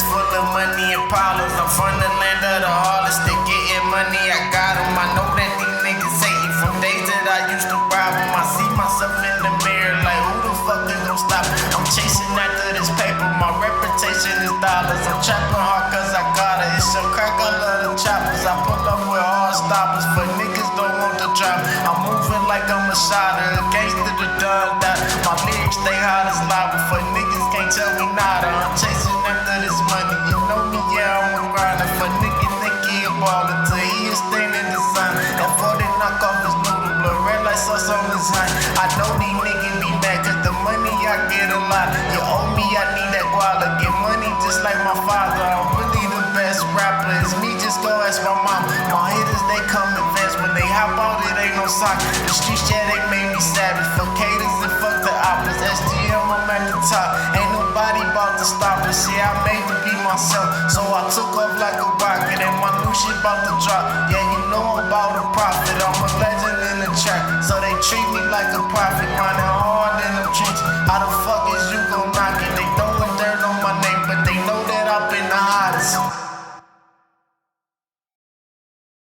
pockets full of money and problems. I'm from the land of the hardest. They getting money, I got them. I know that these niggas hating from days that I used to rob them. I see myself in the mirror like, who the fuck is gon' stop? I'm chasing after this paper, my reputation is dollars. I'm trapping hard cause I got it. It's some crack, I love the choppers. I pull up with hard stoppers, but niggas don't want to drop. I'm moving like I'm a shotter, a gangster the done that. My lyrics stay hot as lava, for niggas can't tell me nada. I'm chasing after this money, you know me, yeah, I'm a grinder. For niggas think he a baller till he is staying in the sun. That 40 knock off his noodle, blood red like sauce on his hand. I know these niggas be mad cause the money I get a lot. You owe me, I need that guala. Get money just like my father. I'm really the best rapper. It's me, just go ask my mom. My haters, they come advance. When they hop out, it ain't no sock. The streets, yeah, they made me savage. Fuck haters and fuck the oppas. S.G.M, I'm at the top. Ain't nobody about to stop us. Yeah, I made to be myself. So I took off like a rocket. And my new shit about to drop. Yeah, you know I'm about to profit. I'm a legend in the track. So they treat me like a prophet. Grinding hard in the trenches. How the fuck